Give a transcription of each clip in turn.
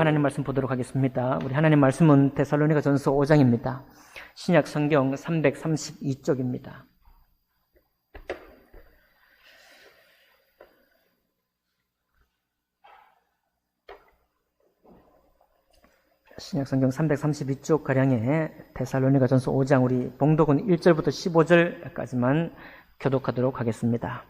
하나님 말씀 보도록 하겠습니다. 우리 하나님 말씀은 데살로니가전서 5장입니다. 신약 성경 332쪽입니다. 신약 성경 332쪽 가량의 데살로니가전서 5장 우리 봉독은 1절부터 15절까지만 교독하도록 하겠습니다.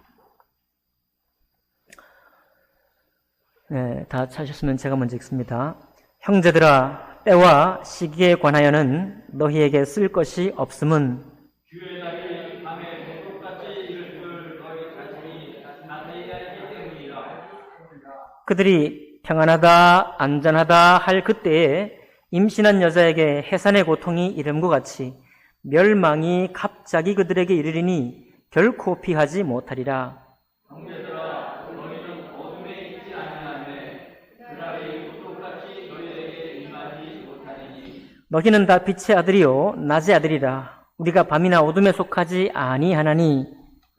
네, 다 찾으셨으면 제가 먼저 읽습니다. 형제들아, 때와 시기에 관하여는 너희에게 쓸 것이 없음은 주의 날이 밤에 똑같이 이를 너희 자신이 나타나야 하기 때문이라. 그들이 평안하다 안전하다 할 그때에 임신한 여자에게 해산의 고통이 이름과 같이 멸망이 갑자기 그들에게 이르리니 결코 피하지 못하리라. 형제들아, 너희는 어둠에 있지 아니하매 그날이 똑같이 너희에게 임하지 못하리니. 너희는 다 빛의 아들이요 낮의 아들이라. 우리가 밤이나 어둠에 속하지 아니하나니.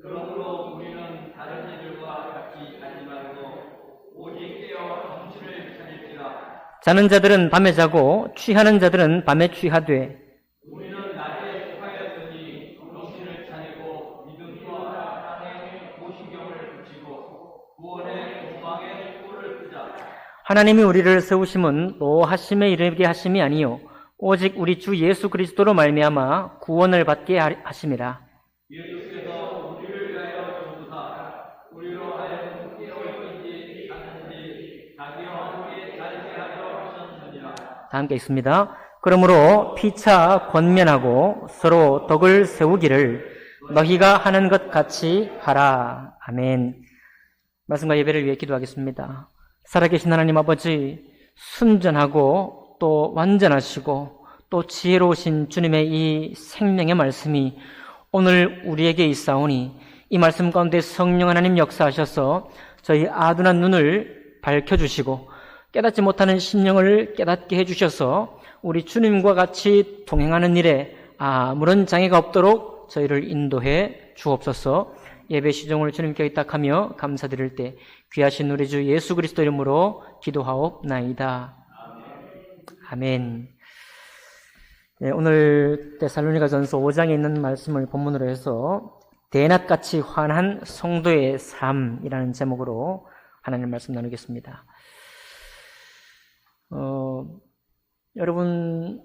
그러므로 우리는 다른 이들과 같이 하지 말고 오직 깨어 정신을 차릴지라. 자는 자들은 밤에 자고 취하는 자들은 밤에 취하되 우리는 낮에 속하였으니 정신을 차리고 믿음과 사랑의 보신경을 붙이고 구원의 공방에 뿔을 끄자. 하나님이 우리를 세우심은 노하심에 이르게 하심이 아니요 오직 우리 주 예수 그리스도로 말미암아 구원을 받게 하심이라. 예수께서 우리를 위하여 죽으사 우리로 하여금 깨어있는지 않는지 자기와 함께 살게 하려 하셨느니라. 다 함께 있습니다. 그러므로 피차 권면하고 서로 덕을 세우기를 너희가 하는 것 같이 하라. 아멘. 말씀과 예배를 위해 기도하겠습니다. 살아계신 하나님 아버지, 순전하고 또 완전하시고 또 지혜로우신 주님의 이 생명의 말씀이 오늘 우리에게 있사오니 이 말씀 가운데 성령 하나님 역사하셔서 저희 아둔한 눈을 밝혀주시고 깨닫지 못하는 심령을 깨닫게 해주셔서 우리 주님과 같이 동행하는 일에 아무런 장애가 없도록 저희를 인도해 주옵소서. 예배 시종을 주님께 의탁하며 감사드릴 때 귀하신 우리 주 예수 그리스도 이름으로 기도하옵나이다. 아멘. 네, 오늘 데살로니가전서 5장에 있는 말씀을 본문으로 해서 대낮같이 환한 성도의 삶이라는 제목으로 하나님 말씀 나누겠습니다. 여러분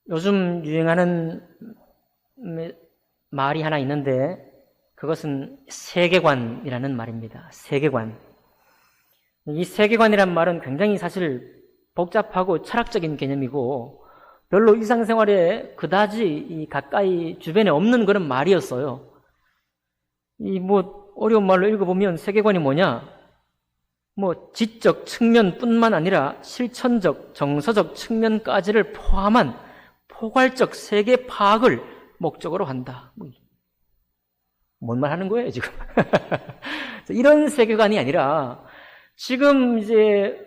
요즘 유행하는 말이 하나 있는데 그것은 세계관이라는 말입니다. 세계관. 이 세계관이란 말은 굉장히 사실 복잡하고 철학적인 개념이고 별로 일상생활에 그다지 가까이 주변에 없는 그런 말이었어요. 이 어려운 말로 읽어보면 세계관이 뭐냐? 지적 측면뿐만 아니라 실천적, 정서적 측면까지를 포함한 포괄적 세계 파악을 목적으로 한다. 뭔 말 하는 거예요, 지금? 이런 세계관이 아니라 지금 이제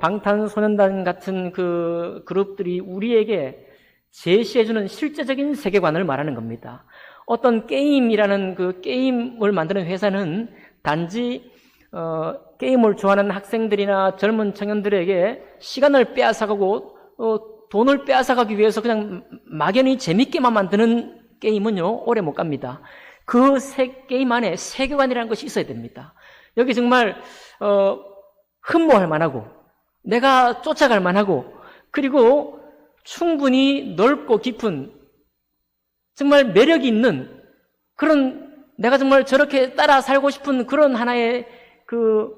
방탄소년단 같은 그 그룹들이 우리에게 제시해주는 실제적인 세계관을 말하는 겁니다. 어떤 게임이라는 그 게임을 만드는 회사는 단지 게임을 좋아하는 학생들이나 젊은 청년들에게 시간을 빼앗아가고 돈을 빼앗아가기 위해서 그냥 막연히 재밌게만 만드는 게임은요 오래 못 갑니다. 그 게임 안에 세계관이라는 것이 있어야 됩니다. 여기 정말 흠모할 만하고 내가 쫓아갈 만하고 그리고 충분히 넓고 깊은 정말 매력이 있는 그런 내가 정말 저렇게 따라 살고 싶은 그런 하나의 그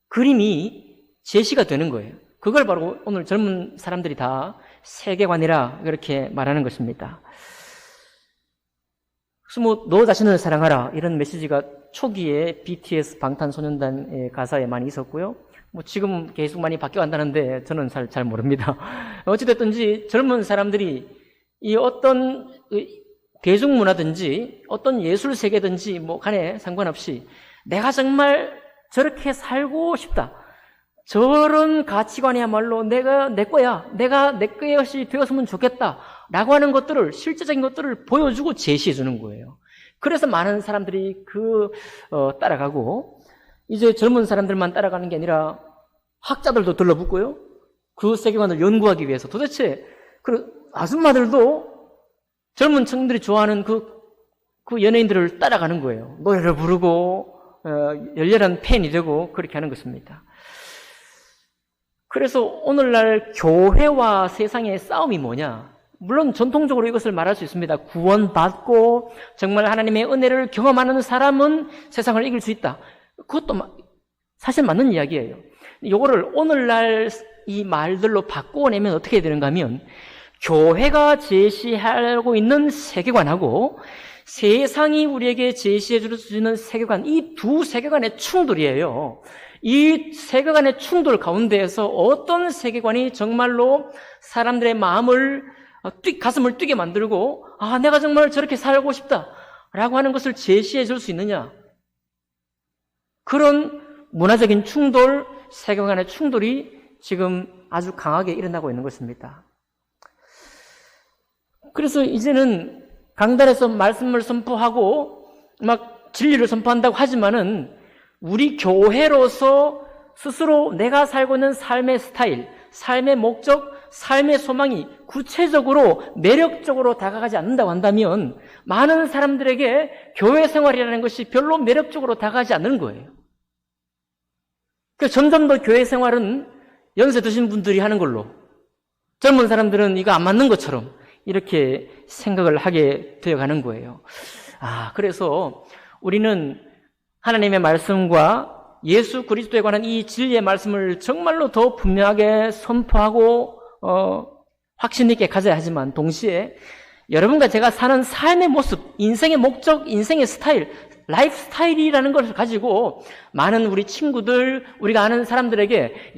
그림이 제시가 되는 거예요. 그걸 바로 오늘 젊은 사람들이 다 세계관이라 그렇게 말하는 것입니다. 그래서 너 자신을 사랑하라 이런 메시지가 초기에 BTS 방탄소년단의 가사에 많이 있었고요. 지금 계속 많이 바뀌어간다는데 저는 잘 모릅니다. 어찌됐든지 젊은 사람들이 이 어떤 대중문화든지 어떤 예술 세계든지 간에 상관없이 내가 정말 저렇게 살고 싶다. 저런 가치관이야말로 내가 내 거야. 내가 내 것이 되었으면 좋겠다. 라고 하는 것들을 실제적인 것들을 보여주고 제시해 주는 거예요. 그래서 많은 사람들이 따라가고 이제 젊은 사람들만 따라가는 게 아니라 학자들도 들러붙고요. 그 세계관을 연구하기 위해서 도대체 그 아줌마들도 젊은 청년들이 좋아하는 그 연예인들을 따라가는 거예요. 노래를 부르고 열렬한 팬이 되고 그렇게 하는 것입니다. 그래서 오늘날 교회와 세상의 싸움이 뭐냐? 물론 전통적으로 이것을 말할 수 있습니다. 구원받고 정말 하나님의 은혜를 경험하는 사람은 세상을 이길 수 있다. 그것도 사실 맞는 이야기예요. 이거를 오늘날 이 말들로 바꾸어내면 어떻게 되는가 하면 교회가 제시하고 있는 세계관하고 세상이 우리에게 제시해 줄 수 있는 세계관, 이 두 세계관의 충돌이에요. 이 세계관의 충돌 가운데에서 어떤 세계관이 정말로 사람들의 마음을 가슴을 뛰게 만들고 내가 정말 저렇게 살고 싶다라고 하는 것을 제시해 줄 수 있느냐. 그런 문화적인 충돌, 세계관의 충돌이 지금 아주 강하게 일어나고 있는 것입니다. 그래서 이제는 강단에서 말씀을 선포하고 막 진리를 선포한다고 하지만은 우리 교회로서 스스로 내가 살고 있는 삶의 스타일, 삶의 목적, 삶의 소망이 구체적으로 매력적으로 다가가지 않는다고 한다면 많은 사람들에게 교회 생활이라는 것이 별로 매력적으로 다가가지 않는 거예요. 그래서 점점 더 교회 생활은 연세 드신 분들이 하는 걸로, 젊은 사람들은 이거 안 맞는 것처럼 이렇게 생각을 하게 되어가는 거예요. 그래서 우리는 하나님의 말씀과 예수 그리스도에 관한 이 진리의 말씀을 정말로 더 분명하게 선포하고 확신 있게 가져야 하지만 동시에 여러분과 제가 사는 삶의 모습, 인생의 목적, 인생의 스타일, 라이프 스타일이라는 것을 가지고 많은 우리 친구들, 우리가 아는 사람들에게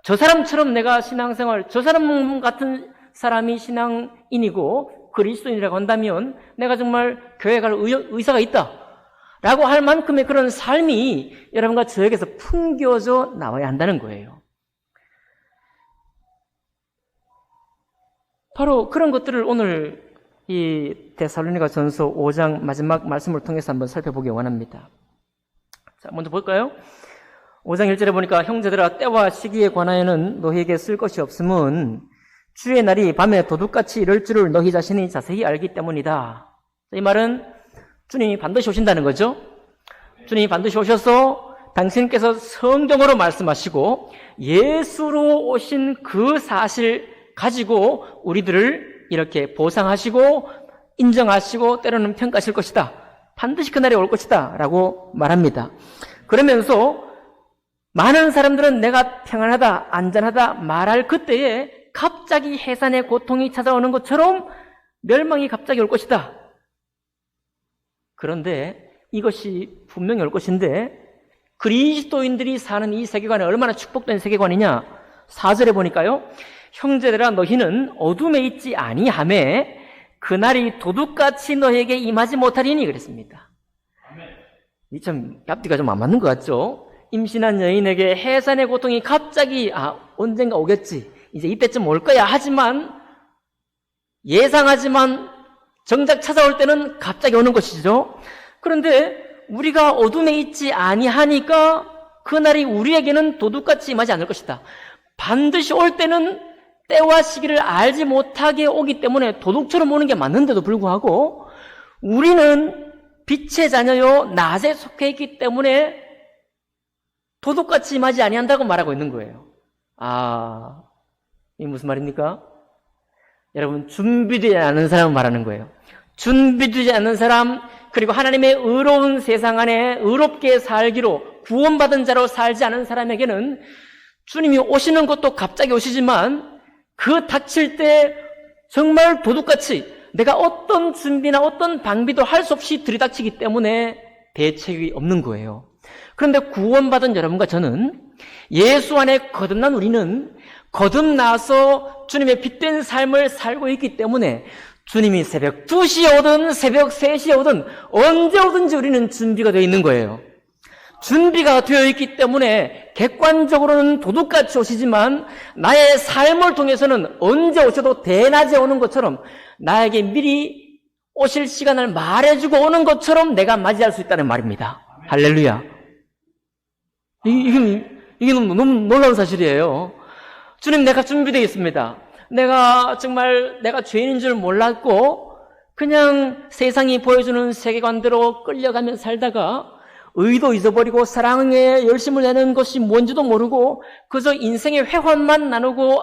저 사람처럼 내가 신앙생활, 저 사람 같은 사람이 신앙인이고 그리스도인이라고 한다면 내가 정말 교회 갈 의사가 있다 라고 할 만큼의 그런 삶이 여러분과 저에게서 풍겨져 나와야 한다는 거예요. 바로 그런 것들을 오늘 이 데살로니가 전서 5장 마지막 말씀을 통해서 한번 살펴보기 원합니다. 자, 먼저 볼까요? 5장 1절에 보니까 형제들아 때와 시기에 관하여는 너희에게 쓸 것이 없음은 주의 날이 밤에 도둑같이 이럴 줄을 너희 자신이 자세히 알기 때문이다. 이 말은 주님이 반드시 오신다는 거죠. 주님이 반드시 오셔서 당신께서 성경으로 말씀하시고 예수로 오신 그 사실 가지고 우리들을 이렇게 보상하시고 인정하시고 때로는 평가하실 것이다. 반드시 그날이 올 것이다 라고 말합니다. 그러면서 많은 사람들은 내가 평안하다, 안전하다 말할 그때에 갑자기 해산의 고통이 찾아오는 것처럼 멸망이 갑자기 올 것이다. 그런데 이것이 분명히 올 것인데 그리스도인들이 사는 이 세계관이 얼마나 축복된 세계관이냐. 4절에 보니까요. 형제들아 너희는 어둠에 있지 아니하매 그날이 도둑같이 너희에게 임하지 못하리니 그랬습니다. 이 참 앞뒤가 좀 안 맞는 것 같죠? 임신한 여인에게 해산의 고통이 갑자기 언젠가 오겠지. 이제 이때쯤 올 거야 하지만 예상하지만 정작 찾아올 때는 갑자기 오는 것이죠. 그런데 우리가 어둠에 있지 아니하니까 그날이 우리에게는 도둑같이 임하지 않을 것이다. 반드시 올 때는 때와 시기를 알지 못하게 오기 때문에 도둑처럼 오는 게 맞는데도 불구하고 우리는 빛의 자녀요 낮에 속해 있기 때문에 도둑같이 임하지 아니한다고 말하고 있는 거예요. 이게 무슨 말입니까? 여러분 준비되지 않은 사람을 말하는 거예요. 준비되지 않는 사람, 그리고 하나님의 의로운 세상 안에 의롭게 살기로 구원받은 자로 살지 않은 사람에게는 주님이 오시는 것도 갑자기 오시지만 그 닥칠 때 정말 도둑같이 내가 어떤 준비나 어떤 방비도 할 수 없이 들이닥치기 때문에 대책이 없는 거예요. 그런데 구원받은 여러분과 저는 예수 안에 거듭난 우리는 거듭나서 주님의 빛된 삶을 살고 있기 때문에 주님이 새벽 2시에 오든 새벽 3시에 오든 언제 오든지 우리는 준비가 되어 있는 거예요. 준비가 되어 있기 때문에 객관적으로는 도둑같이 오시지만 나의 삶을 통해서는 언제 오셔도 대낮에 오는 것처럼 나에게 미리 오실 시간을 말해주고 오는 것처럼 내가 맞이할 수 있다는 말입니다. 할렐루야. 이게 너무 놀라운 사실이에요. 주님, 내가 준비되어 있습니다. 내가 정말 내가 죄인인 줄 몰랐고 그냥 세상이 보여주는 세계관대로 끌려가며 살다가 의도 잊어버리고 사랑에 열심을 내는 것이 뭔지도 모르고 그저 인생의 회환만 나누고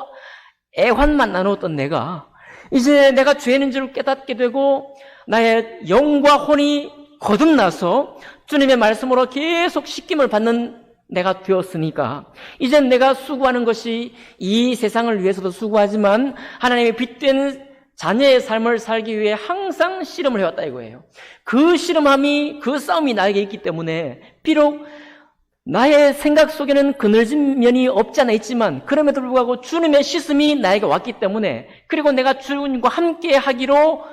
애환만 나누었던 내가 이제 내가 죄인인 줄 깨닫게 되고 나의 영과 혼이 거듭나서 주님의 말씀으로 계속 씻김을 받는 내가 되었으니까 이젠 내가 수고하는 것이 이 세상을 위해서도 수고하지만 하나님의 빛된 자녀의 삶을 살기 위해 항상 씨름을 해왔다 이거예요. 그 씨름함이, 그 싸움이 나에게 있기 때문에 비록 나의 생각 속에는 그늘진 면이 없지 않아 있지만 그럼에도 불구하고 주님의 씻음이 나에게 왔기 때문에 그리고 내가 주님과 함께 하기로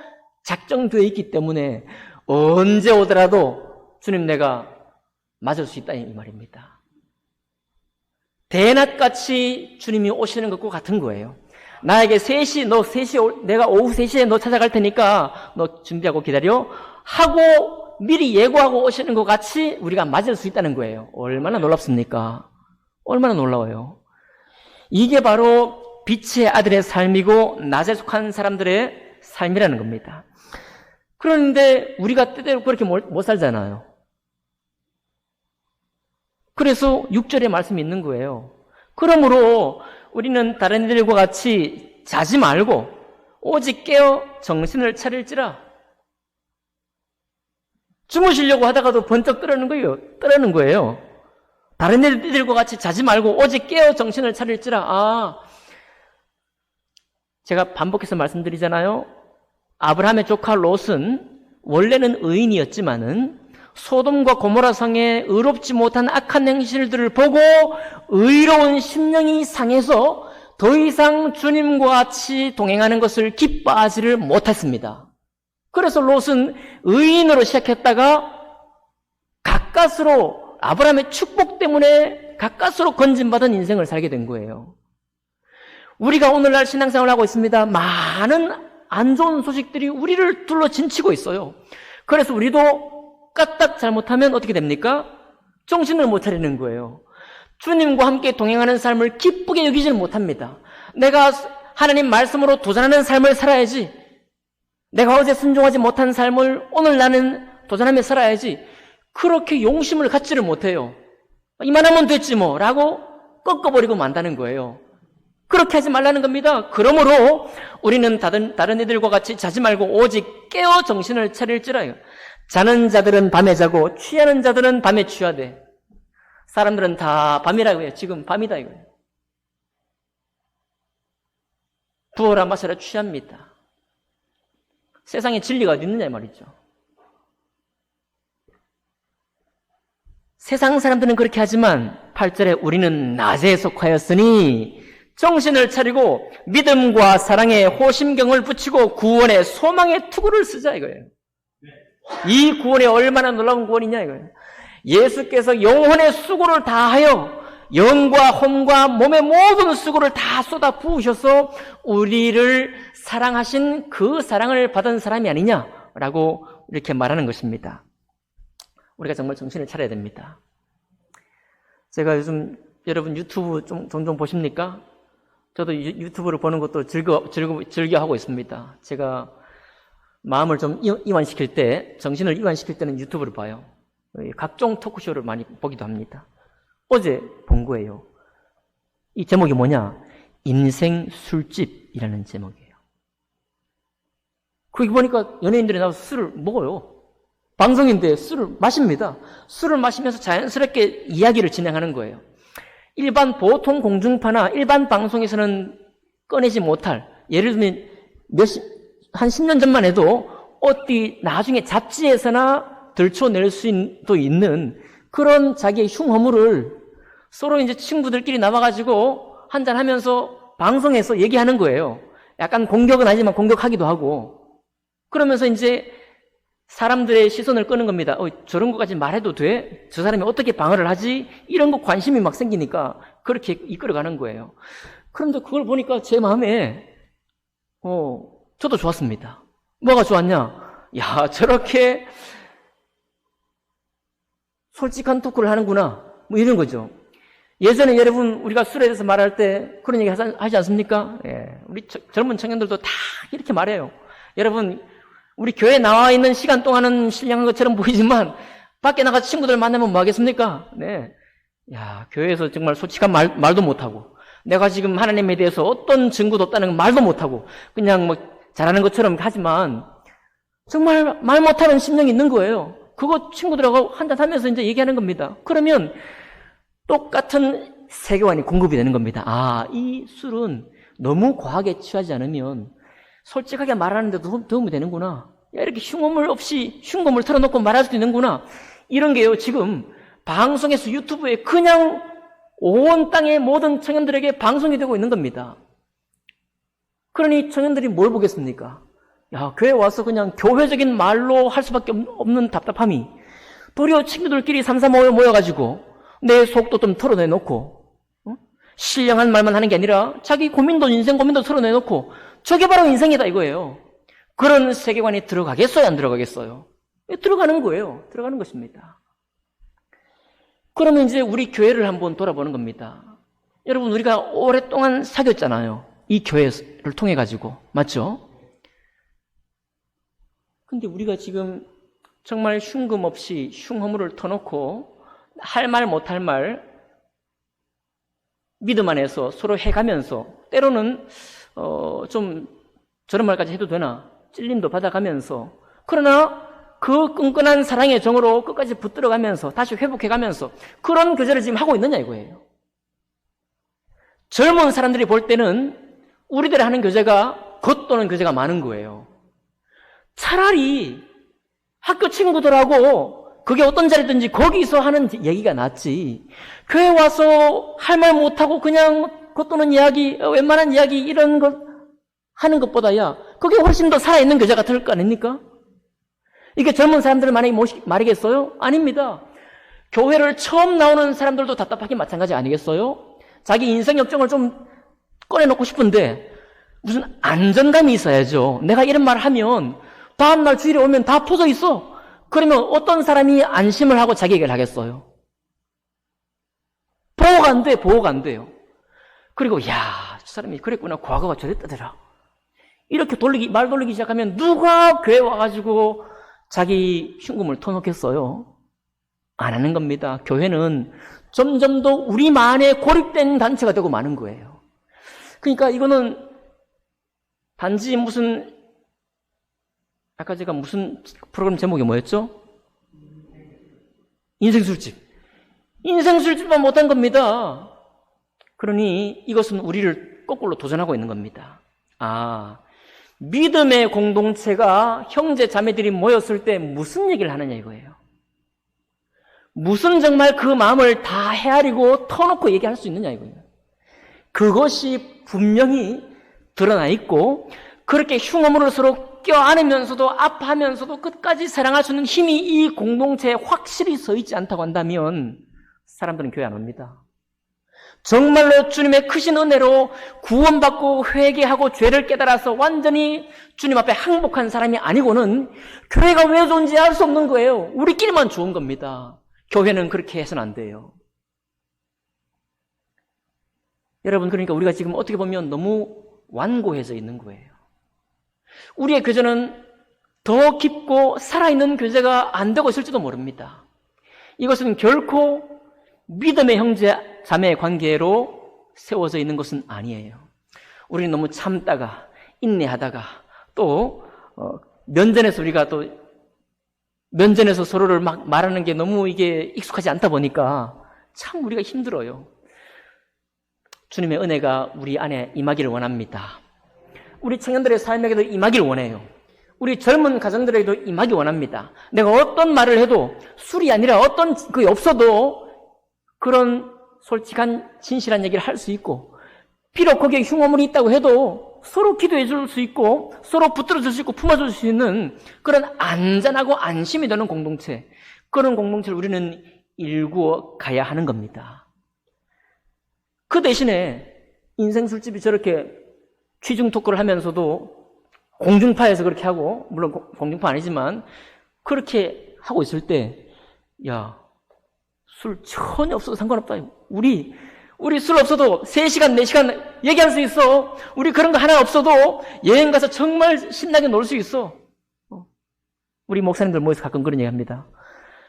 작정되어 있기 때문에 언제 오더라도 주님 내가 맞을 수 있다 이 말입니다. 대낮같이 주님이 오시는 것과 같은 거예요. 나에게 3시, 내가 오후 3시에 너 찾아갈 테니까 너 준비하고 기다려 하고 미리 예고하고 오시는 것 같이 우리가 맞을 수 있다는 거예요. 얼마나 놀랍습니까? 얼마나 놀라워요. 이게 바로 빛의 아들의 삶이고 낮에 속한 사람들의 삶이라는 겁니다. 그런데 우리가 때대로 그렇게 못 살잖아요. 그래서 6절에 말씀이 있는 거예요. 그러므로 우리는 다른 이들과 같이 자지 말고 오직 깨어 정신을 차릴지라. 주무시려고 하다가도 번쩍 떠라는 거예요. 다른 이들과 같이 자지 말고 오직 깨어 정신을 차릴지라. 제가 반복해서 말씀드리잖아요. 아브라함의 조카 롯은 원래는 의인이었지만은 소돔과 고모라 성의 의롭지 못한 악한 행실들을 보고 의로운 심령이 상해서 더 이상 주님과 같이 동행하는 것을 기뻐하지를 못했습니다. 그래서 롯은 의인으로 시작했다가 가까스로 아브라함의 축복 때문에 가까스로 건진받은 인생을 살게 된 거예요. 우리가 오늘날 신앙생활을 하고 있습니다. 많은 안 좋은 소식들이 우리를 둘러 진치고 있어요. 그래서 우리도 까딱 잘못하면 어떻게 됩니까? 정신을 못 차리는 거예요. 주님과 함께 동행하는 삶을 기쁘게 여기질 못합니다. 내가 하나님 말씀으로 도전하는 삶을 살아야지. 내가 어제 순종하지 못한 삶을 오늘 나는 도전하며 살아야지. 그렇게 용심을 갖지를 못해요. 이만하면 됐지 뭐 라고 꺾어버리고 만다는 거예요. 그렇게 하지 말라는 겁니다. 그러므로 우리는 다른 애들과 같이 자지 말고 오직 깨어 정신을 차릴지라요. 자는 자들은 밤에 자고 취하는 자들은 밤에 취하되. 사람들은 다 밤이라고 해요. 지금 밤이다 이거예요. 부어라 마셔라 취합니다. 세상에 진리가 어디 있느냐 이 말이죠. 세상 사람들은 그렇게 하지만 8절에 우리는 낮에 속하였으니 정신을 차리고 믿음과 사랑에 호심경을 붙이고 구원의 소망의 투구를 쓰자 이거예요. 이 구원이 얼마나 놀라운 구원이냐 이거예요. 예수께서 영혼의 수고를 다하여 영과 혼과 몸의 모든 수고를 다 쏟아 부으셔서 우리를 사랑하신 그 사랑을 받은 사람이 아니냐라고 이렇게 말하는 것입니다. 우리가 정말 정신을 차려야 됩니다. 제가 요즘 여러분 유튜브 종종 보십니까? 저도 유튜브를 보는 것도 즐겨 하고 있습니다. 제가 마음을 좀 이완시킬 때, 정신을 이완시킬 때는 유튜브를 봐요. 각종 토크쇼를 많이 보기도 합니다. 어제 본 거예요. 이 제목이 뭐냐? 인생 술집이라는 제목이에요. 거기 보니까 연예인들이 나와서 술을 먹어요. 방송인데 술을 마십니다. 술을 마시면서 자연스럽게 이야기를 진행하는 거예요. 일반 보통 공중파나 일반 방송에서는 꺼내지 못할, 예를 들면 한 10년 전만 해도 어디 나중에 잡지에서나 들춰낼 수도 있는 그런 자기의 흉허물을 서로 이제 친구들끼리 나와가지고 한잔하면서 방송에서 얘기하는 거예요. 약간 공격은 아니지만 공격하기도 하고. 그러면서 이제 사람들의 시선을 끄는 겁니다. 저런 것까지 말해도 돼? 저 사람이 어떻게 방어를 하지? 이런 거 관심이 막 생기니까 그렇게 이끌어가는 거예요. 그런데 그걸 보니까 제 마음에 저도 좋았습니다. 뭐가 좋았냐? 야, 저렇게 솔직한 토크를 하는구나. 뭐 이런 거죠. 예전에 여러분 우리가 술에 대해서 말할 때 그런 얘기 하지 않습니까? 예, 우리 젊은 청년들도 다 이렇게 말해요. 여러분 우리 교회에 나와 있는 시간 동안은 신령한 것처럼 보이지만 밖에 나가 친구들 만나면 뭐 하겠습니까? 네, 야, 교회에서 정말 솔직한 말도 못하고 내가 지금 하나님에 대해서 어떤 증거도 없다는 말도 못하고 그냥 뭐 잘하는 것처럼 하지만 정말 말 못하는 심령이 있는 거예요. 그거 친구들하고 한잔하면서 이제 얘기하는 겁니다. 그러면 똑같은 세계관이 공급이 되는 겁니다. 아, 이 술은 너무 과하게 취하지 않으면 솔직하게 말하는데도 도움이 되는구나. 야, 이렇게 흉어물 없이 흉검을 틀어놓고 말할 수도 있는구나. 이런 게요, 지금 방송에서 유튜브에 그냥 온 땅의 모든 청년들에게 방송이 되고 있는 겁니다. 그러니 청년들이 뭘 보겠습니까? 야, 교회 와서 그냥 교회적인 말로 할 수밖에 없는 답답함이 도리어 친구들끼리 삼삼오오 모여가지고 내 속도 좀 털어내놓고 신령한 말만 하는 게 아니라 자기 고민도 인생 고민도 털어내놓고 저게 바로 인생이다 이거예요. 그런 세계관에 들어가겠어요? 안 들어가겠어요? 들어가는 거예요. 들어가는 것입니다. 그러면 이제 우리 교회를 한번 돌아보는 겁니다. 여러분 우리가 오랫동안 사귀었잖아요. 이 교회를 통해 가지고. 맞죠? 근데 우리가 지금 정말 흉금 없이 흉허물을 터놓고 할 말 못할 말 믿음 안에서 서로 해가면서 때로는 좀 저런 말까지 해도 되나 찔림도 받아가면서 그러나 그 끈끈한 사랑의 정으로 끝까지 붙들어가면서 다시 회복해가면서 그런 교제를 지금 하고 있느냐 이거예요. 젊은 사람들이 볼 때는 우리들이 하는 교제가 겉도는 교제가 많은 거예요. 차라리 학교 친구들하고 그게 어떤 자리든지 거기서 하는 얘기가 낫지. 교회 와서 할 말 못하고 그냥 겉도는 이야기, 웬만한 이야기 이런 것 하는 것보다야 그게 훨씬 더 살아있는 교제가 될 거 아닙니까? 이게 젊은 사람들을 만약에 말이겠어요? 아닙니다. 교회를 처음 나오는 사람들도 답답하기 마찬가지 아니겠어요? 자기 인생 역정을 좀 꺼내놓고 싶은데 무슨 안정감이 있어야죠. 내가 이런 말 하면 다음날 주일에 오면 다 퍼져 있어. 그러면 어떤 사람이 안심을 하고 자기 얘기를 하겠어요? 보호가 안 돼요. 그리고 야, 저 사람이 그랬구나. 과거가 저랬다더라. 이렇게 말 돌리기 시작하면 누가 교회 와가지고 자기 흉금을 터놓겠어요? 안 하는 겁니다. 교회는 점점 더 우리만의 고립된 단체가 되고 마는 거예요. 그러니까 이거는 단지 무슨 아까 제가 무슨 프로그램 제목이 뭐였죠? 인생술집. 인생술집만 못한 겁니다. 그러니 이것은 우리를 거꾸로 도전하고 있는 겁니다. 아, 믿음의 공동체가 형제 자매들이 모였을 때 무슨 얘기를 하느냐 이거예요. 무슨 정말 그 마음을 다 헤아리고 터놓고 얘기할 수 있느냐 이거예요. 그것이 분명히 드러나 있고 그렇게 흉어물을 서로 껴안으면서도 아파하면서도 끝까지 사랑할 수 있는 힘이 이 공동체에 확실히 서 있지 않다고 한다면 사람들은 교회 안 옵니다. 정말로 주님의 크신 은혜로 구원받고 회개하고 죄를 깨달아서 완전히 주님 앞에 항복한 사람이 아니고는 교회가 왜 존재할 수 없는 거예요. 우리끼리만 좋은 겁니다. 교회는 그렇게 해서는 안 돼요. 여러분, 그러니까 우리가 지금 어떻게 보면 너무 완고해져 있는 거예요. 우리의 교제는 더 깊고 살아있는 교제가 안 되고 있을지도 모릅니다. 이것은 결코 믿음의 형제 자매의 관계로 세워져 있는 것은 아니에요. 우리는 너무 참다가 인내하다가 또 면전에서 우리가 또 면전에서 서로를 막 말하는 게 너무 이게 익숙하지 않다 보니까 참 우리가 힘들어요. 주님의 은혜가 우리 안에 임하기를 원합니다. 우리 청년들의 삶에게도 임하기를 원해요. 우리 젊은 가정들에게도 임하기 원합니다. 내가 어떤 말을 해도 술이 아니라 어떤 그게 없어도 그런 솔직한 진실한 얘기를 할 수 있고 비록 거기에 흉어물이 있다고 해도 서로 기도해 줄 수 있고 서로 붙들어 줄 수 있고 품어줄 수 있는 그런 안전하고 안심이 되는 공동체, 그런 공동체를 우리는 일구어 가야 하는 겁니다. 그 대신에 인생 술집이 저렇게 취중 토크를 하면서도 공중파에서 그렇게 하고, 물론 공중파 아니지만 그렇게 하고 있을 때, 야, 술 전혀 없어도 상관없다. 우리 술 없어도 3시간, 4시간 얘기할 수 있어. 우리 그런 거 하나 없어도 여행 가서 정말 신나게 놀 수 있어. 우리 목사님들 모여서 가끔 그런 얘기 합니다.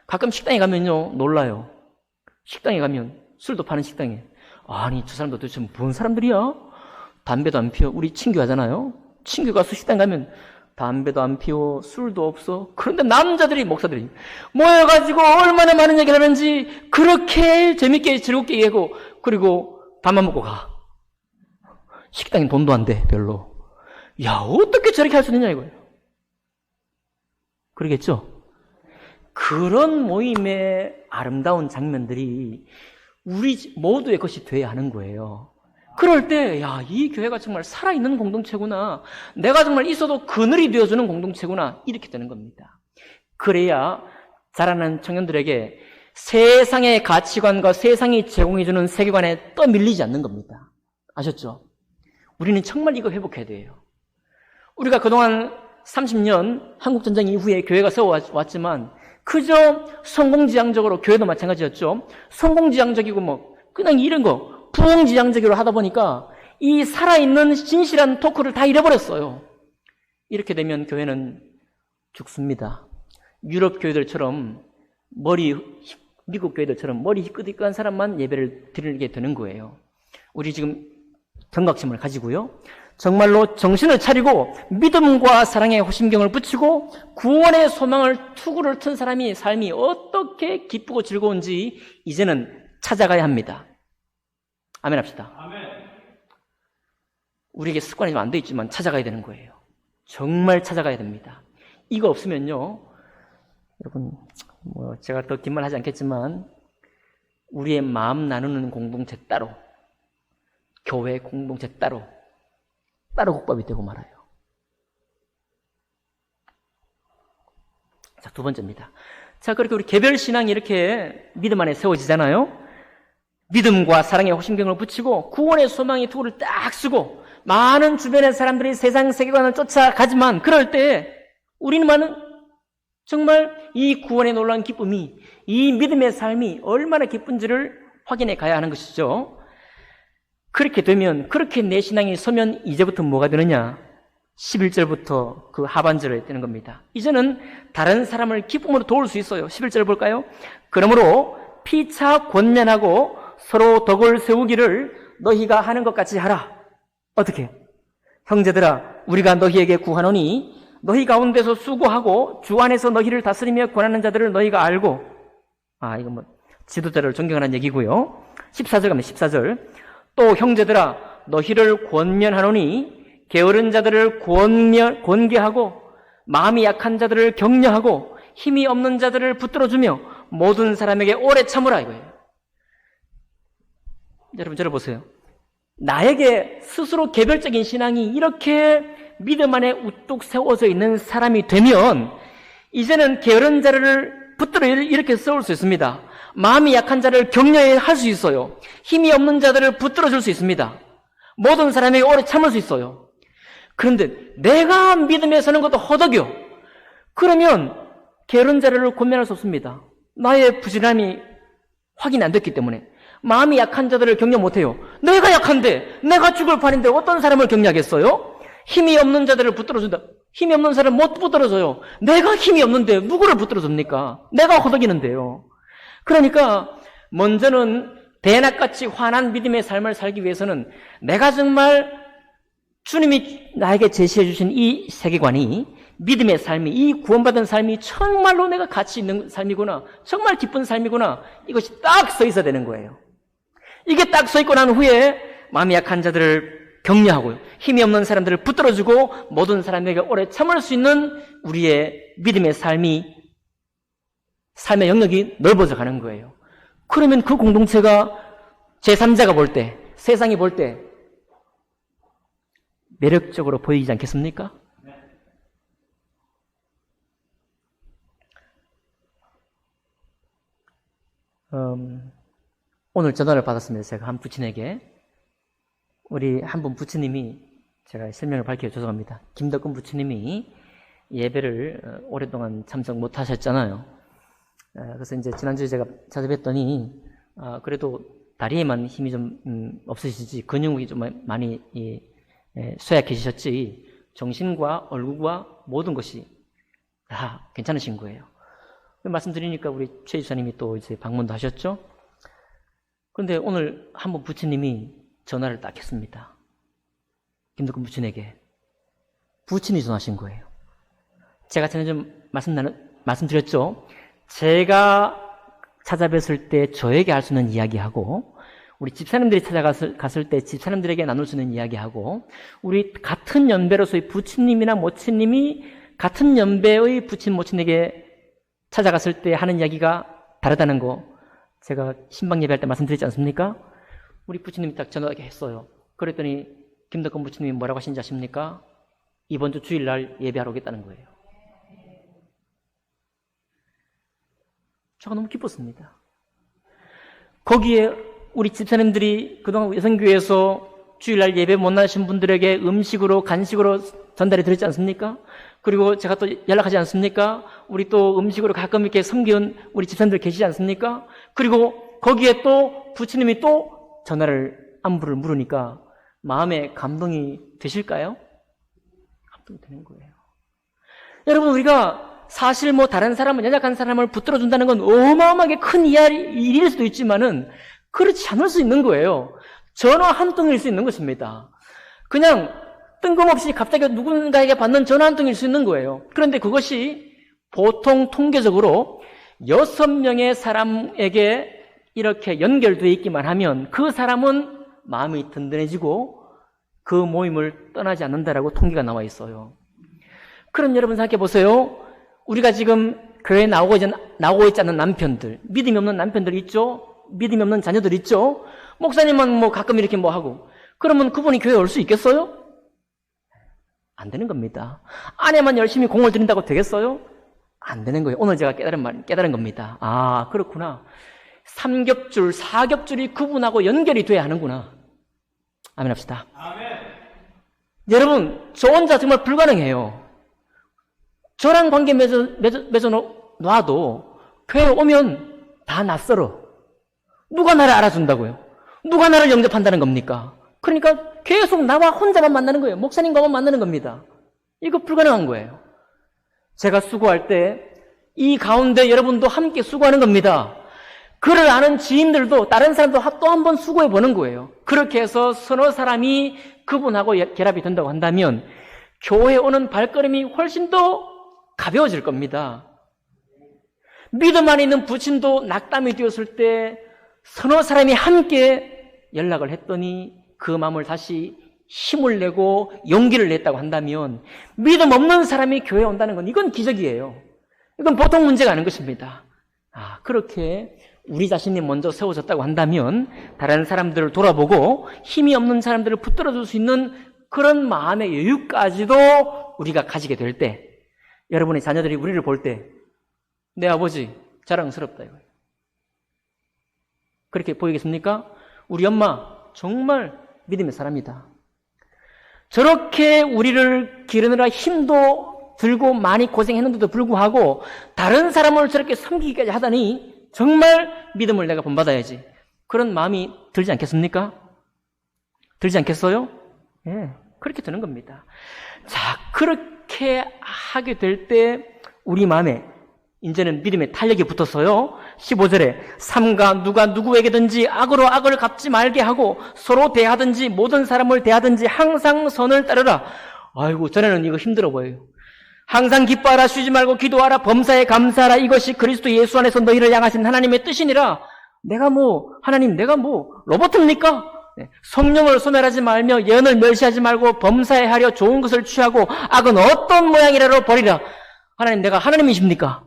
가끔 식당에 가면요, 놀라요. 식당에 가면, 술도 파는 식당에. 아니, 저 사람들 도대체 뭔 사람들이야? 담배도 안 피워. 우리 친구 하잖아요? 친구 가서 식당 가면 담배도 안 피워, 술도 없어. 그런데 남자들이, 목사들이 모여가지고 얼마나 많은 얘기를 하는지 그렇게 재밌게 즐겁게 얘기하고, 그리고 밥만 먹고 가. 식당에 돈도 안 돼, 별로. 야, 어떻게 저렇게 할 수 있느냐, 이거예요. 그러겠죠? 그런 모임의 아름다운 장면들이 우리 모두의 것이 돼야 하는 거예요. 그럴 때, 야, 이 교회가 정말 살아있는 공동체구나. 내가 정말 있어도 그늘이 되어주는 공동체구나. 이렇게 되는 겁니다. 그래야 자라는 청년들에게 세상의 가치관과 세상이 제공해주는 세계관에 떠밀리지 않는 겁니다. 아셨죠? 우리는 정말 이거 회복해야 돼요. 우리가 그동안 30년 한국전쟁 이후에 교회가 세워왔지만 그저 성공지향적으로, 교회도 마찬가지였죠. 성공지향적이고 그냥 이런 거 부흥지향적으로 하다 보니까 이 살아있는 진실한 토크를 다 잃어버렸어요. 이렇게 되면 교회는 죽습니다. 유럽 교회들처럼 미국 교회들처럼 머리 희끗희끗한 사람만 예배를 드리게 되는 거예요. 우리 지금 경각심을 가지고요, 정말로 정신을 차리고 믿음과 사랑의 호심경을 붙이고 구원의 소망을 투구를 튼 사람이 삶이 어떻게 기쁘고 즐거운지 이제는 찾아가야 합니다. 아멘 합시다. 아멘. 우리에게 습관이 좀 안 돼 있지만 찾아가야 되는 거예요. 정말 찾아가야 됩니다. 이거 없으면요, 여러분, 제가 더 긴 말 하지 않겠지만 우리의 마음 나누는 공동체 따로, 교회 공동체 따로 국밥이 되고 말아요. 자, 2번째입니다. 자, 그렇게 우리 개별 신앙이 이렇게 믿음 안에 세워지잖아요. 믿음과 사랑의 호심경을 붙이고 구원의 소망의 투구를 딱 쓰고 많은 주변의 사람들이 세상 세계관을 쫓아가지만, 그럴 때 우리는 정말 이 구원의 놀라운 기쁨이, 이 믿음의 삶이 얼마나 기쁜지를 확인해 가야 하는 것이죠. 그렇게 되면, 그렇게 내 신앙이 서면 이제부터 뭐가 되느냐? 11절부터 그 하반절에 되는 겁니다. 이제는 다른 사람을 기쁨으로 도울 수 있어요. 11절 볼까요? 그러므로 피차 권면하고 서로 덕을 세우기를 너희가 하는 것 같이 하라. 어떻게? 형제들아, 우리가 너희에게 구하노니 너희 가운데서 수고하고 주 안에서 너희를 다스리며 권하는 자들을 너희가 알고. 이거 지도자를 존경하는 얘기고요. 14절 가면 14절. 또 형제들아, 너희를 권면하노니 게으른 자들을 권계하고 마음이 약한 자들을 격려하고 힘이 없는 자들을 붙들어주며 모든 사람에게 오래 참으라, 이거예요. 여러분, 저를 보세요. 나에게 스스로 개별적인 신앙이 이렇게 믿음 안에 우뚝 세워져 있는 사람이 되면 이제는 게으른 자를 붙들어 이렇게 세울 수 있습니다. 마음이 약한 자를 격려할 수 있어요. 힘이 없는 자들을 붙들어 줄 수 있습니다. 모든 사람에게 오래 참을 수 있어요. 그런데 내가 믿음에 서는 것도 허덕여. 그러면 게으른 자를 권면할 수 없습니다. 나의 부진함이 확인이 안 됐기 때문에. 마음이 약한 자들을 격려 못해요. 내가 약한데, 내가 죽을 판인데 어떤 사람을 격려하겠어요? 힘이 없는 자들을 붙들어준다. 힘이 없는 사람을 못 붙들어줘요. 내가 힘이 없는데 누구를 붙들어줍니까? 내가 허덕이는데요. 그러니까 먼저는 대낮같이 환한 믿음의 삶을 살기 위해서는 내가 정말 주님이 나에게 제시해 주신 이 세계관이, 믿음의 삶이, 이 구원받은 삶이 정말로 내가 가치 있는 삶이구나, 정말 기쁜 삶이구나, 이것이 딱 서 있어야 되는 거예요. 이게 딱 서 있고 난 후에 마음이 약한 자들을 격려하고요, 힘이 없는 사람들을 붙들어주고 모든 사람에게 오래 참을 수 있는 우리의 믿음의 삶의 영역이 넓어져 가는 거예요. 그러면 그 공동체가 제3자가 볼 때, 세상이 볼 때 매력적으로 보이지 않겠습니까? 오늘 전화를 받았습니다. 제가 한 부친에게. 우리 한 분 부친님이, 제가 실명을 밝혀 죄송합니다. 김덕근 부친님이 예배를 오랫동안 참석 못 하셨잖아요. 그래서 이제 지난주에 제가 찾아뵀더니 그래도 다리에만 힘이 좀 없으시지 근육이 좀 많이 쇠약해지셨지 정신과 얼굴과 모든 것이 다 괜찮으신 거예요. 말씀드리니까 우리 최 지사님이 또 이제 방문도 하셨죠. 그런데 오늘 한번 부처님이 전화를 딱 했습니다. 김덕근 부친에게 부친이 전화하신 거예요. 제가 전에 좀 말씀드렸죠. 제가 찾아뵀을 때 저에게 할 수 있는 이야기하고 우리 집사님들이 찾아갔을 때 집사님들에게 나눌 수 있는 이야기하고 우리 같은 연배로서의 부친님이나 모친님이 같은 연배의 부친 모친에게 찾아갔을 때 하는 이야기가 다르다는 거 제가 신방 예배할 때 말씀드렸지 않습니까? 우리 부친님이 딱 전화하게 했어요. 그랬더니 김덕근 부친님이 뭐라고 하신지 아십니까? 이번 주 주일날 예배하러 오겠다는 거예요. 제가 너무 기뻤습니다. 거기에 우리 집사님들이 그동안 여성교회에서 주일날 예배 못 나신 분들에게 음식으로 간식으로 전달해 드렸지 않습니까? 그리고 제가 또 연락하지 않습니까? 우리 또 음식으로 가끔 이렇게 섬기는 우리 집사님들 계시지 않습니까? 그리고 거기에 또 부처님이 또 전화를 안부를 물으니까 마음에 감동이 되실까요? 감동이 되는 거예요. 여러분 우리가 사실 뭐 다른 사람은 연약한 사람을 붙들어 준다는 건 어마어마하게 큰 일일 수도 있지만은 그렇지 않을 수 있는 거예요. 전화 한 통일 수 있는 것입니다. 그냥 뜬금없이 갑자기 누군가에게 받는 전화 한 통일 수 있는 거예요. 그런데 그것이 보통 통계적으로 6명의 사람에게 이렇게 연결되어 있기만 하면 그 사람은 마음이 든든해지고 그 모임을 떠나지 않는다라고 통계가 나와 있어요. 그럼 여러분 생각해 보세요. 우리가 지금 교회에 나오고 있지 않는 남편들, 믿음이 없는 남편들 있죠? 믿음이 없는 자녀들 있죠? 목사님은 뭐 가끔 이렇게 뭐 하고. 그러면 그분이 교회에 올 수 있겠어요? 안 되는 겁니다. 아내만 열심히 공을 들인다고 되겠어요? 안 되는 거예요. 오늘 제가 깨달은 겁니다. 아, 그렇구나. 3겹줄, 4겹줄이 구분하고 연결이 돼야 하는구나. 아멘 합시다. 아멘. 여러분, 저 혼자 정말 불가능해요. 저랑 관계 맺어 놔도 교회 오면 다 낯설어. 누가 나를 알아준다고요? 누가 나를 영접한다는 겁니까? 그러니까 계속 나와 혼자만 만나는 거예요. 목사님과만 만나는 겁니다. 이거 불가능한 거예요. 제가 수고할 때 이 가운데 여러분도 함께 수고하는 겁니다. 그를 아는 지인들도 다른 사람도 또 한 번 수고해 보는 거예요. 그렇게 해서 서너 사람이 그분하고 결합이 된다고 한다면 교회에 오는 발걸음이 훨씬 더 가벼워질 겁니다. 믿음 안에 있는 부친도 낙담이 되었을 때 서너 사람이 함께 연락을 했더니 그 마음을 다시 힘을 내고 용기를 냈다고 한다면 믿음 없는 사람이 교회에 온다는 건 이건 기적이에요. 이건 보통 문제가 아닌 것입니다. 그렇게 우리 자신이 먼저 세워졌다고 한다면 다른 사람들을 돌아보고 힘이 없는 사람들을 붙들어줄 수 있는 그런 마음의 여유까지도 우리가 가지게 될 때 여러분의 자녀들이 우리를 볼 때 내 아버지 자랑스럽다 이거예요. 그렇게 보이겠습니까? 우리 엄마 정말 믿음의 사람이다. 저렇게 우리를 기르느라 힘도 들고 많이 고생했는데도 불구하고 다른 사람을 저렇게 섬기기까지 하다니 정말 믿음을 내가 본받아야지. 그런 마음이 들지 않겠습니까? 들지 않겠어요? 예, 그렇게 되는 겁니다. 자, 그렇게 하게 될 때 우리 마음에 이제는 믿음의 탄력이 붙어서요. 15절에 삼가 누가 누구에게든지 악으로 악을 갚지 말게 하고 서로 대하든지 모든 사람을 대하든지 항상 선을 따르라. 아이고, 전에는 이거 힘들어 보여요. 항상 기뻐하라, 쉬지 말고 기도하라, 범사에 감사하라. 이것이 그리스도 예수 안에서 너희를 향하신 하나님의 뜻이니라. 하나님 내가 로봇입니까? 성령을 소멸하지 말며 예언을 멸시하지 말고 범사에 하려 좋은 것을 취하고 악은 어떤 모양이라도 버리라. 하나님, 내가 하나님이십니까?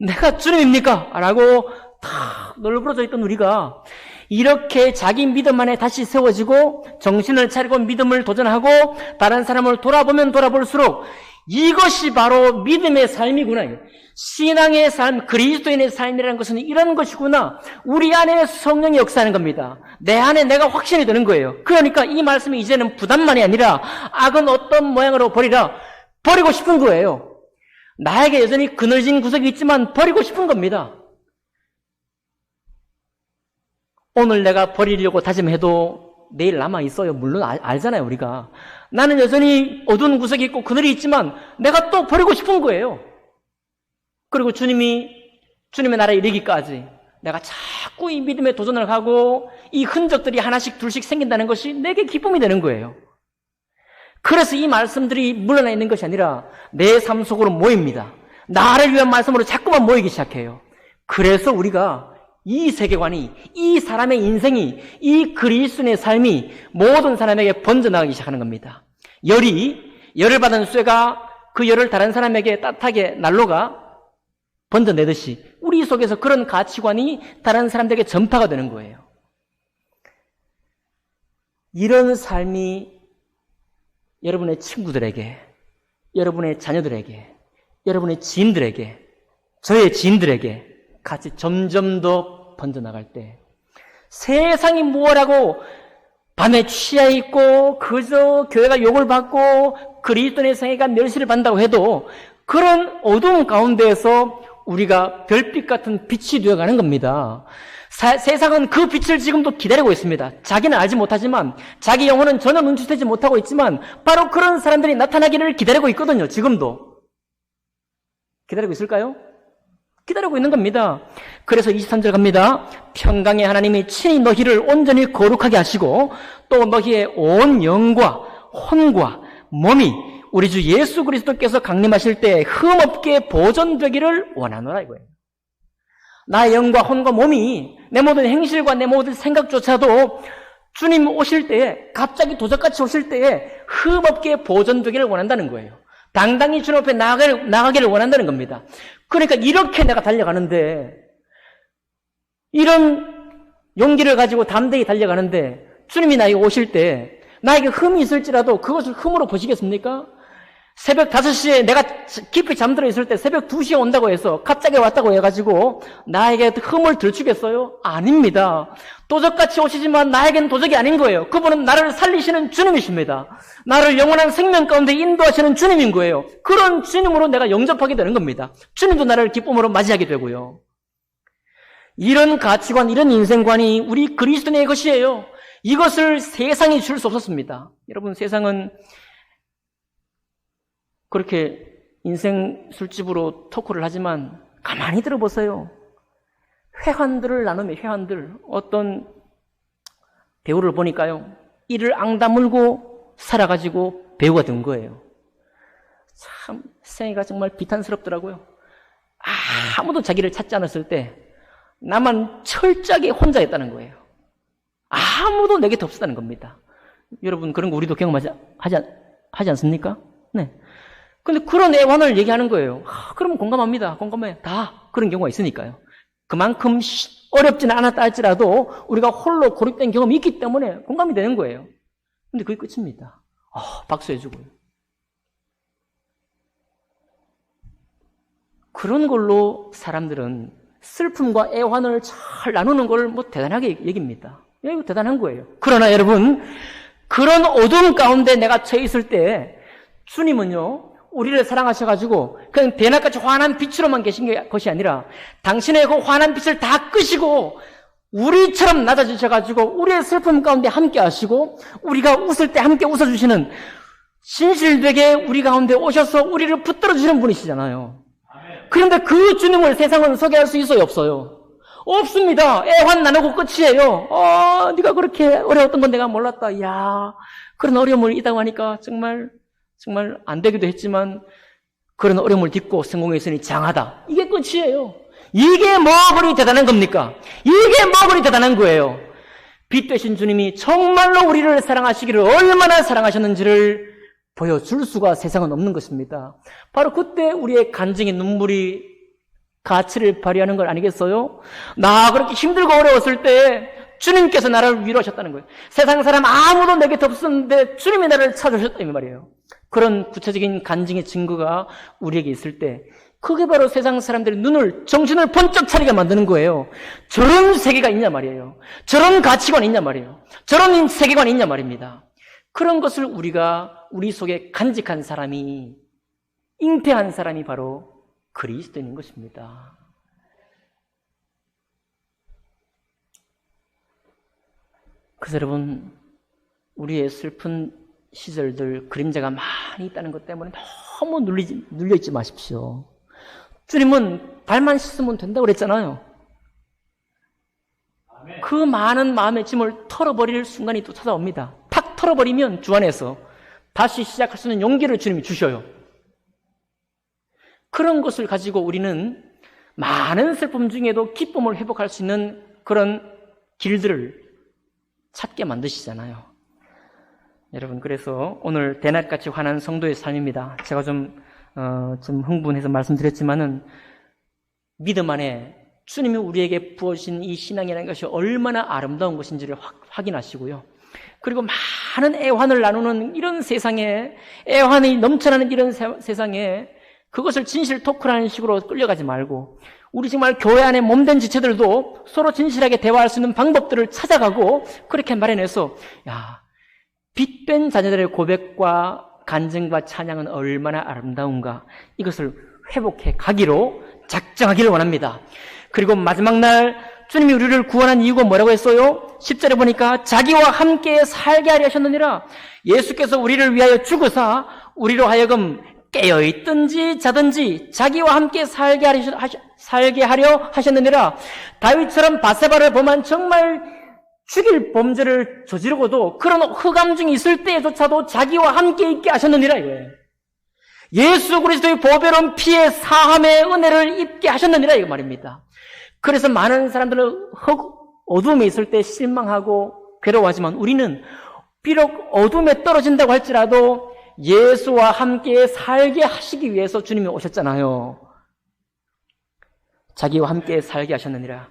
내가 주님입니까? 라고 다 널브러져 있던 우리가 이렇게 자기 믿음 안에 다시 세워지고 정신을 차리고 믿음을 도전하고 다른 사람을 돌아보면 돌아볼수록 이것이 바로 믿음의 삶이구나. 신앙의 삶, 그리스도인의 삶이라는 것은 이런 것이구나. 우리 안에 성령이 역사하는 겁니다. 내 안에 내가 확신이 되는 거예요. 그러니까 이 말씀이 이제는 부담만이 아니라 악은 어떤 모양으로 버리라. 버리고 싶은 거예요. 나에게 여전히 그늘진 구석이 있지만 버리고 싶은 겁니다. 오늘 내가 버리려고 다짐해도 내일 남아있어요. 물론 알잖아요, 우리가. 나는 여전히 어두운 구석이 있고 그늘이 있지만 내가 또 버리고 싶은 거예요. 그리고 주님의 나라에 이르기까지 내가 자꾸 이 믿음에 도전을 하고 이 흔적들이 하나씩 둘씩 생긴다는 것이 내게 기쁨이 되는 거예요. 그래서 이 말씀들이 물러나 있는 것이 아니라 내 삶 속으로 모입니다. 나를 위한 말씀으로 자꾸만 모이기 시작해요. 그래서 우리가 이 세계관이, 이 사람의 인생이, 이 그리스도인의 삶이 모든 사람에게 번져나가기 시작하는 겁니다. 열을 받은 쇠가 그 열을 다른 사람에게 따뜻하게 난로가 번져내듯이 우리 속에서 그런 가치관이 다른 사람들에게 전파가 되는 거예요. 이런 삶이 여러분의 친구들에게, 여러분의 자녀들에게, 여러분의 지인들에게, 저의 지인들에게 같이 점점 더 번져나갈 때 세상이 무엇하고 밤에 취해 있고 그저 교회가 욕을 받고 그리스도인의 생애가 멸시를 받는다고 해도 그런 어두운 가운데에서 우리가 별빛 같은 빛이 되어가는 겁니다. 세상은 그 빛을 지금도 기다리고 있습니다. 자기는 알지 못하지만 자기 영혼은 전혀 눈치채지 못하고 있지만 바로 그런 사람들이 나타나기를 기다리고 있거든요. 지금도. 기다리고 있을까요? 기다리고 있는 겁니다. 그래서 23절 갑니다. 평강의 하나님이 친히 너희를 온전히 거룩하게 하시고 또 너희의 온 영과 혼과 몸이 우리 주 예수 그리스도께서 강림하실 때 흠없게 보존되기를 원하노라 이거예요. 나의 영과 혼과 몸이 내 모든 행실과 내 모든 생각조차도 주님 오실 때에 갑자기 도적같이 오실 때에 흠없게 보존되기를 원한다는 거예요. 당당히 주님 앞에 나가기를 원한다는 겁니다. 그러니까 이렇게 내가 달려가는데 이런 용기를 가지고 담대히 달려가는데 주님이 나에게 오실 때 나에게 흠이 있을지라도 그것을 흠으로 보시겠습니까? 새벽 5시에 내가 깊이 잠들어 있을 때 새벽 2시에 온다고 해서 갑자기 왔다고 해가지고 나에게 흠을 들추겠어요? 아닙니다. 도적같이 오시지만 나에게는 도적이 아닌 거예요. 그분은 나를 살리시는 주님이십니다. 나를 영원한 생명 가운데 인도하시는 주님인 거예요. 그런 주님으로 내가 영접하게 되는 겁니다. 주님도 나를 기쁨으로 맞이하게 되고요. 이런 가치관, 이런 인생관이 우리 그리스도인의 것이에요. 이것을 세상이 줄 수 없었습니다. 여러분, 세상은 그렇게 인생 술집으로 토크를 하지만 가만히 들어보세요. 회환들을 나누며 회환들. 어떤 배우를 보니까요. 이를 앙다물고 살아가지고 배우가 된 거예요. 참 생애가 정말 비탄스럽더라고요. 아무도 자기를 찾지 않았을 때 나만 철저하게 혼자였다는 거예요. 아무도 내게 없었다는 겁니다. 여러분 그런 거 우리도 경험하지 않습니까? 네. 근데 그런 애환을 얘기하는 거예요. 그러면 공감합니다. 공감해. 다 그런 경우가 있으니까요. 그만큼 어렵지는 않았다 할지라도 우리가 홀로 고립된 경험이 있기 때문에 공감이 되는 거예요. 근데 그게 끝입니다. 박수해주고요. 그런 걸로 사람들은 슬픔과 애환을 잘 나누는 걸 대단하게 얘기입니다. 이거 대단한 거예요. 그러나 여러분, 그런 어두운 가운데 내가 처해 있을 때 주님은요, 우리를 사랑하셔가지고 그냥 대낮같이 환한 빛으로만 계신 것이 아니라 당신의 그 환한 빛을 다 끄시고 우리처럼 낮아지셔가지고 우리의 슬픔 가운데 함께 하시고 우리가 웃을 때 함께 웃어주시는 진실되게 우리 가운데 오셔서 우리를 붙들어주시는 분이시잖아요. 그런데 그 주님을 세상은 소개할 수 있어요? 없어요? 없습니다. 애환 나누고 끝이에요. 네가 그렇게 어려웠던 건 내가 몰랐다. 이야, 그런 어려움을 있다고 하니까 정말 안 되기도 했지만 그런 어려움을 딛고 성공했으니 장하다. 이게 끝이에요. 이게 뭐 그리 대단한 겁니까? 이게 뭐 그리 대단한 거예요. 빛 되신 주님이 정말로 우리를 사랑하시기를 얼마나 사랑하셨는지를 보여줄 수가 세상은 없는 것입니다. 바로 그때 우리의 간증의 눈물이 가치를 발휘하는 걸 아니겠어요? 나 그렇게 힘들고 어려웠을 때 주님께서 나를 위로하셨다는 거예요. 세상 사람 아무도 내게 없었는데 주님이 나를 찾아주셨다 이 말이에요. 그런 구체적인 간증의 증거가 우리에게 있을 때 그게 바로 세상 사람들의 정신을 번쩍 차리게 만드는 거예요. 저런 세계가 있냐 말이에요. 저런 가치관이 있냐 말이에요. 저런 세계관이 있냐 말입니다. 그런 것을 우리 속에 간직한 사람이, 잉태한 사람이 바로 그리스도인 것입니다. 그래서 여러분, 우리의 슬픈 시절들, 그림자가 많이 있다는 것 때문에 너무 눌려있지 마십시오. 주님은 발만 씻으면 된다고 그랬잖아요. 그 많은 마음의 짐을 털어버릴 순간이 또 찾아옵니다. 탁 털어버리면 주 안에서 다시 시작할 수 있는 용기를 주님이 주셔요. 그런 것을 가지고 우리는 많은 슬픔 중에도 기쁨을 회복할 수 있는 그런 길들을 찾게 만드시잖아요. 여러분, 그래서 오늘 대낮같이 환한 성도의 삶입니다. 제가 좀 흥분해서 말씀드렸지만은 믿음 안에 주님이 우리에게 부어주신 이 신앙이라는 것이 얼마나 아름다운 것인지를 확인하시고요. 그리고 많은 애환을 나누는 이런 세상에, 애환이 넘쳐나는 이런 세상에 그것을 진실 토크라는 식으로 끌려가지 말고, 우리 정말 교회 안에 몸된 지체들도 서로 진실하게 대화할 수 있는 방법들을 찾아가고 그렇게 마련해서, 빛된 자녀들의 고백과 간증과 찬양은 얼마나 아름다운가, 이것을 회복해 가기로 작정하기를 원합니다. 그리고 마지막 날 주님이 우리를 구원한 이유가 뭐라고 했어요? 10절에 보니까 자기와 함께 살게 하려 하셨느니라. 예수께서 우리를 위하여 죽으사 우리로 하여금 깨어있든지 자든지 자기와 함께 살게 하려 하셨느니라. 다윗처럼 바세바를 범한 정말 죽일 범죄를 저지르고도 그런 흑암중이 있을 때조차도 자기와 함께 있게 하셨느니라 이거예요. 예수 그리스도의 보배로운 피의 사함의 은혜를 입게 하셨느니라 이거 말입니다. 그래서 많은 사람들은 어둠에 있을 때 실망하고 괴로워하지만 우리는 비록 어둠에 떨어진다고 할지라도 예수와 함께 살게 하시기 위해서 주님이 오셨잖아요. 자기와 함께 살게 하셨느니라.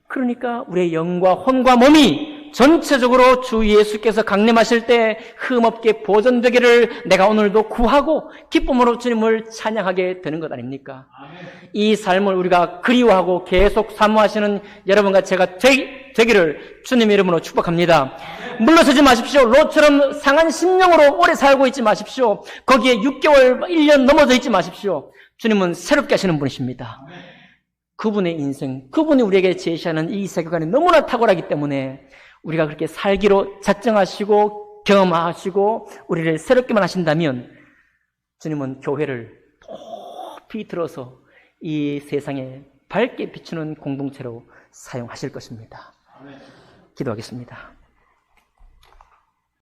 그러니까 우리의 영과 혼과 몸이 전체적으로 주 예수께서 강림하실 때 흠없게 보존되기를 내가 오늘도 구하고 기쁨으로 주님을 찬양하게 되는 것 아닙니까? 이 삶을 우리가 그리워하고 계속 사모하시는 여러분과 제가 되기를 주님의 이름으로 축복합니다. 물러서지 마십시오. 롯처럼 상한 심령으로 오래 살고 있지 마십시오. 거기에 6개월, 1년 넘어져 있지 마십시오. 주님은 새롭게 하시는 분이십니다. 그분의 인생, 그분이 우리에게 제시하는 이 세계관이 너무나 탁월하기 때문에 우리가 그렇게 살기로 작정하시고 경험하시고 우리를 새롭게만 하신다면 주님은 교회를 높이 들어서 이 세상에 밝게 비추는 공동체로 사용하실 것입니다. 기도하겠습니다.